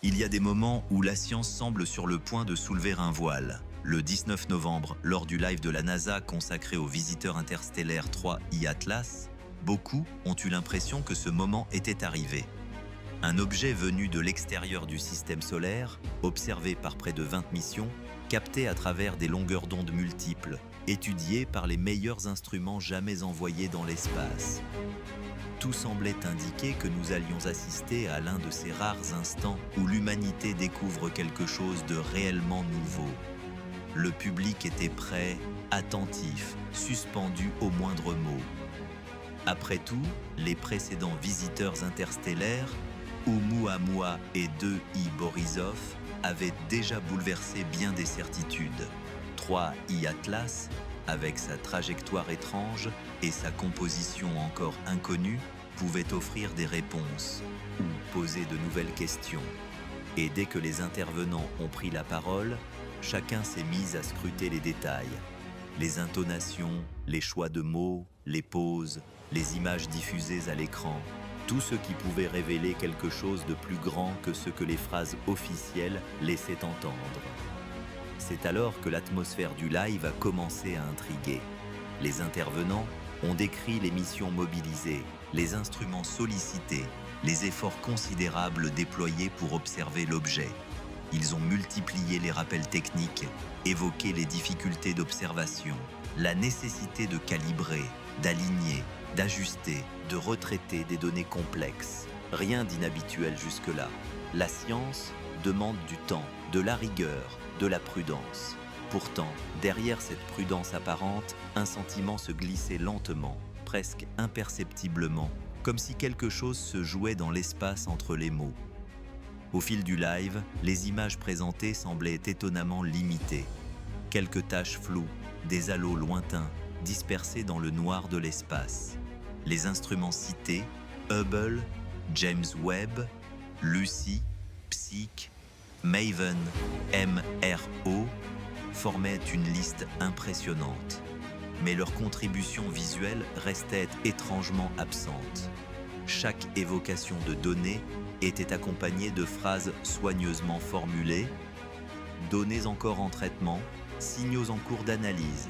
Il y a des moments où la science semble sur le point de soulever un voile. Le 19 novembre, lors du live de la NASA consacré aux visiteurs interstellaires 3I Atlas, beaucoup ont eu l'impression que ce moment était arrivé. Un objet venu de l'extérieur du système solaire, observé par près de 20 missions, capté à travers des longueurs d'onde multiples, étudié par les meilleurs instruments jamais envoyés dans l'espace. Tout semblait indiquer que nous allions assister à l'un de ces rares instants où l'humanité découvre quelque chose de réellement nouveau. Le public était prêt, attentif, suspendu au moindre mot. Après tout, les précédents visiteurs interstellaires, Oumuamua et 2I Borisov, avaient déjà bouleversé bien des certitudes. 3I Atlas, avec sa trajectoire étrange et sa composition encore inconnue, pouvait offrir des réponses ou poser de nouvelles questions. Et dès que les intervenants ont pris la parole, chacun s'est mis à scruter les détails. Les intonations, les choix de mots, les pauses, les images diffusées à l'écran, tout ce qui pouvait révéler quelque chose de plus grand que ce que les phrases officielles laissaient entendre. C'est alors que l'atmosphère du live a commencé à intriguer. Les intervenants ont décrit les missions mobilisées, les instruments sollicités, les efforts considérables déployés pour observer l'objet. Ils ont multiplié les rappels techniques, évoqué les difficultés d'observation, la nécessité de calibrer, d'aligner, d'ajuster, de retraiter des données complexes. Rien d'inhabituel jusque-là. La science demande du temps, de la rigueur, de la prudence. Pourtant, derrière cette prudence apparente, un sentiment se glissait lentement, presque imperceptiblement, comme si quelque chose se jouait dans l'espace entre les mots. Au fil du live, les images présentées semblaient étonnamment limitées. Quelques taches floues, des halos lointains, dispersés dans le noir de l'espace. Les instruments cités, Hubble, James Webb, Lucy, Psyche, Maven, MRO, formaient une liste impressionnante. Mais leur contribution visuelle restait étrangement absente. Chaque évocation de données était accompagnée de phrases soigneusement formulées, données encore en traitement, signaux en cours d'analyse,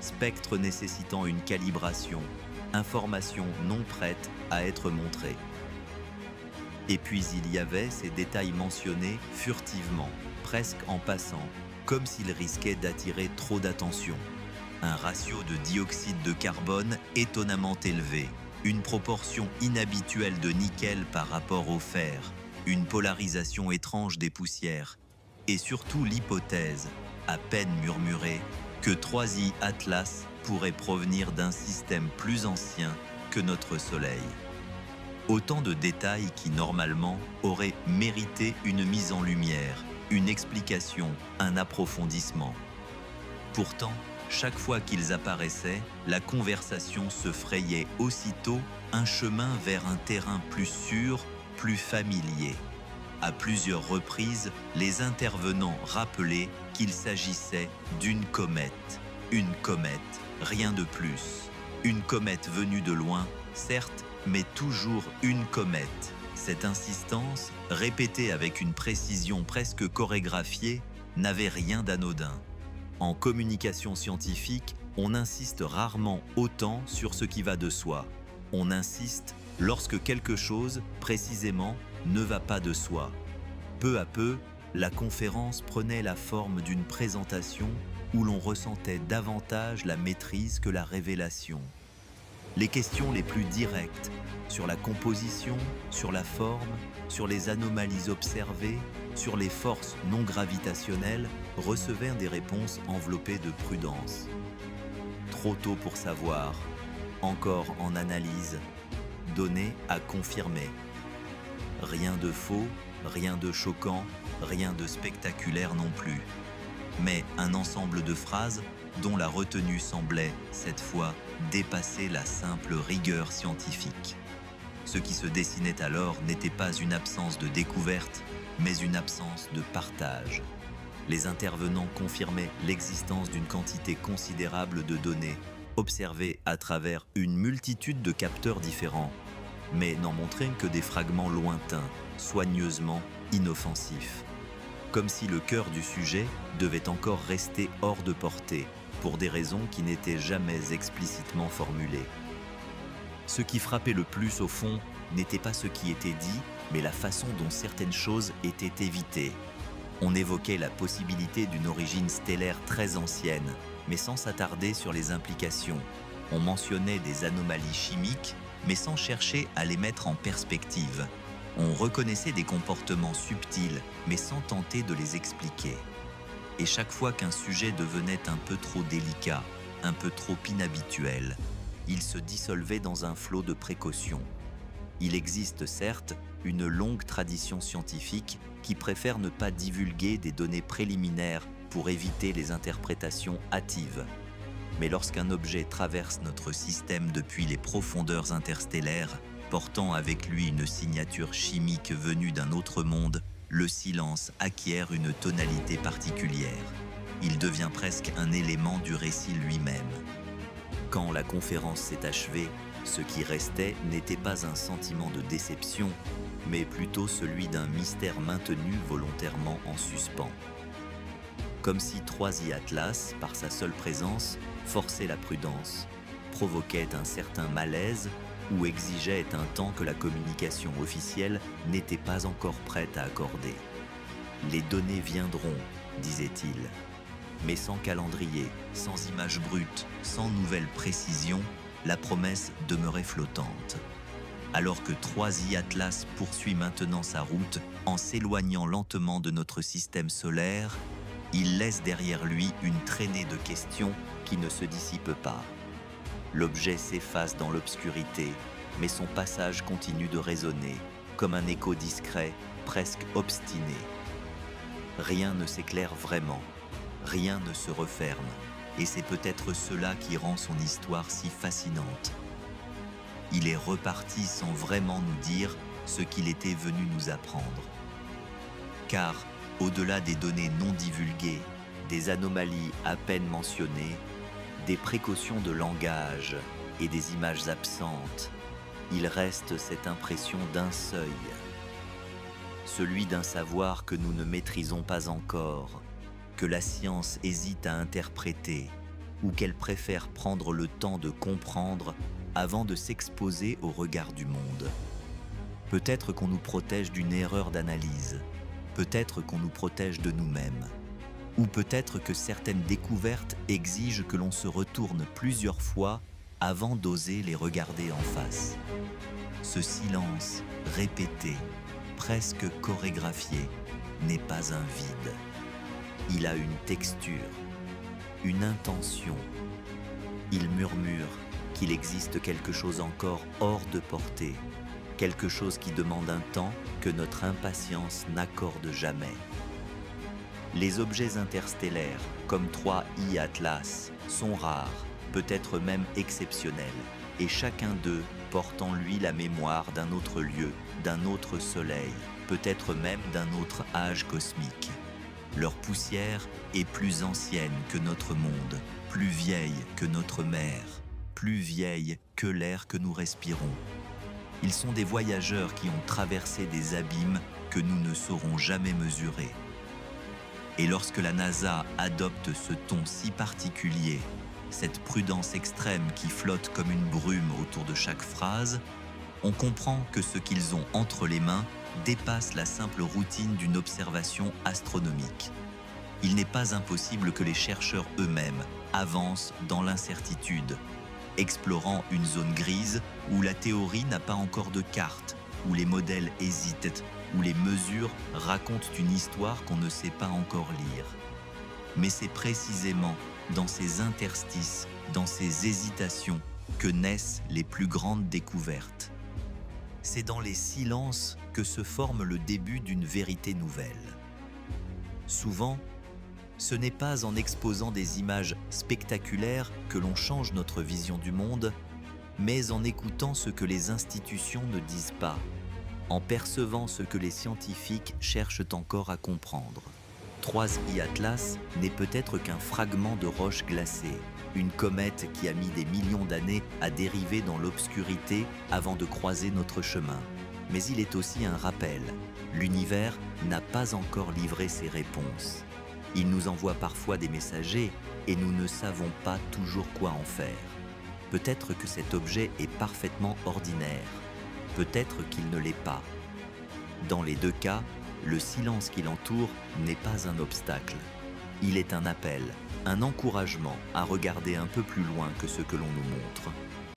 spectres nécessitant une calibration, informations non prêtes à être montrées. Et puis il y avait ces détails mentionnés furtivement, presque en passant, comme s'ils risquaient d'attirer trop d'attention. Un ratio de dioxyde de carbone étonnamment élevé, une proportion inhabituelle de nickel par rapport au fer, une polarisation étrange des poussières, et surtout l'hypothèse, à peine murmurée, que 3I Atlas pourrait provenir d'un système plus ancien que notre Soleil. Autant de détails qui, normalement, auraient mérité une mise en lumière, une explication, un approfondissement. Pourtant, chaque fois qu'ils apparaissaient, la conversation se frayait aussitôt un chemin vers un terrain plus sûr, plus familier. À plusieurs reprises, les intervenants rappelaient qu'il s'agissait d'une comète. Une comète, rien de plus. Une comète venue de loin, certes, mais toujours une comète. Cette insistance, répétée avec une précision presque chorégraphiée, n'avait rien d'anodin. En communication scientifique, on insiste rarement autant sur ce qui va de soi. On insiste lorsque quelque chose, précisément, ne va pas de soi. Peu à peu, la conférence prenait la forme d'une présentation où l'on ressentait davantage la maîtrise que la révélation. Les questions les plus directes, sur la composition, sur la forme, sur les anomalies observées, sur les forces non gravitationnelles, recevaient des réponses enveloppées de prudence. Trop tôt pour savoir, encore en analyse, données à confirmer. Rien de faux, rien de choquant, rien de spectaculaire non plus. Mais un ensemble de phrases dont la retenue semblait, cette fois, dépasser la simple rigueur scientifique. Ce qui se dessinait alors n'était pas une absence de découverte, mais une absence de partage. Les intervenants confirmaient l'existence d'une quantité considérable de données, observées à travers une multitude de capteurs différents, mais n'en montraient que des fragments lointains, soigneusement inoffensif. Comme si le cœur du sujet devait encore rester hors de portée, pour des raisons qui n'étaient jamais explicitement formulées. Ce qui frappait le plus au fond n'était pas ce qui était dit, mais la façon dont certaines choses étaient évitées. On évoquait la possibilité d'une origine stellaire très ancienne, mais sans s'attarder sur les implications. On mentionnait des anomalies chimiques, mais sans chercher à les mettre en perspective. On reconnaissait des comportements subtils, mais sans tenter de les expliquer. Et chaque fois qu'un sujet devenait un peu trop délicat, un peu trop inhabituel, il se dissolvait dans un flot de précautions. Il existe certes une longue tradition scientifique qui préfère ne pas divulguer des données préliminaires pour éviter les interprétations hâtives. Mais lorsqu'un objet traverse notre système depuis les profondeurs interstellaires, portant avec lui une signature chimique venue d'un autre monde, le silence acquiert une tonalité particulière. Il devient presque un élément du récit lui-même. Quand la conférence s'est achevée, ce qui restait n'était pas un sentiment de déception, mais plutôt celui d'un mystère maintenu volontairement en suspens. Comme si 3i Atlas, par sa seule présence, forçait la prudence, provoquait un certain malaise ou exigeait un temps que la communication officielle n'était pas encore prête à accorder. Les données viendront, disait-il, mais sans calendrier, sans images brutes, sans nouvelles précisions, la promesse demeurait flottante. Alors que 3i Atlas poursuit maintenant sa route en s'éloignant lentement de notre système solaire, il laisse derrière lui une traînée de questions qui ne se dissipe pas. L'objet s'efface dans l'obscurité, mais son passage continue de résonner, comme un écho discret, presque obstiné. Rien ne s'éclaire vraiment, rien ne se referme, et c'est peut-être cela qui rend son histoire si fascinante. Il est reparti sans vraiment nous dire ce qu'il était venu nous apprendre. Car, au-delà des données non divulguées, des anomalies à peine mentionnées, des précautions de langage et des images absentes, il reste cette impression d'un seuil, celui d'un savoir que nous ne maîtrisons pas encore, que la science hésite à interpréter ou qu'elle préfère prendre le temps de comprendre avant de s'exposer au regard du monde. Peut-être qu'on nous protège d'une erreur d'analyse, peut-être qu'on nous protège de nous-mêmes, ou peut-être que certaines découvertes exigent que l'on se retourne plusieurs fois avant d'oser les regarder en face. Ce silence répété, presque chorégraphié, n'est pas un vide. Il a une texture, une intention. Il murmure qu'il existe quelque chose encore hors de portée, quelque chose qui demande un temps que notre impatience n'accorde jamais. Les objets interstellaires, comme 3i Atlas, sont rares, peut-être même exceptionnels, et chacun d'eux porte en lui la mémoire d'un autre lieu, d'un autre soleil, peut-être même d'un autre âge cosmique. Leur poussière est plus ancienne que notre monde, plus vieille que notre mer, plus vieille que l'air que nous respirons. Ils sont des voyageurs qui ont traversé des abîmes que nous ne saurons jamais mesurer. Et lorsque la NASA adopte ce ton si particulier, cette prudence extrême qui flotte comme une brume autour de chaque phrase, on comprend que ce qu'ils ont entre les mains dépasse la simple routine d'une observation astronomique. Il n'est pas impossible que les chercheurs eux-mêmes avancent dans l'incertitude, explorant une zone grise où la théorie n'a pas encore de carte, où les modèles hésitent, où les mesures racontent une histoire qu'on ne sait pas encore lire. Mais c'est précisément dans ces interstices, dans ces hésitations, que naissent les plus grandes découvertes. C'est dans les silences que se forme le début d'une vérité nouvelle. Souvent, ce n'est pas en exposant des images spectaculaires que l'on change notre vision du monde, mais en écoutant ce que les institutions ne disent pas, en percevant ce que les scientifiques cherchent encore à comprendre. 3i Atlas n'est peut-être qu'un fragment de roche glacée, une comète qui a mis des millions d'années à dériver dans l'obscurité avant de croiser notre chemin. Mais il est aussi un rappel. L'univers n'a pas encore livré ses réponses. Il nous envoie parfois des messagers et nous ne savons pas toujours quoi en faire. Peut-être que cet objet est parfaitement ordinaire. Peut-être qu'il ne l'est pas. Dans les deux cas, le silence qui l'entoure n'est pas un obstacle. Il est un appel, un encouragement à regarder un peu plus loin que ce que l'on nous montre.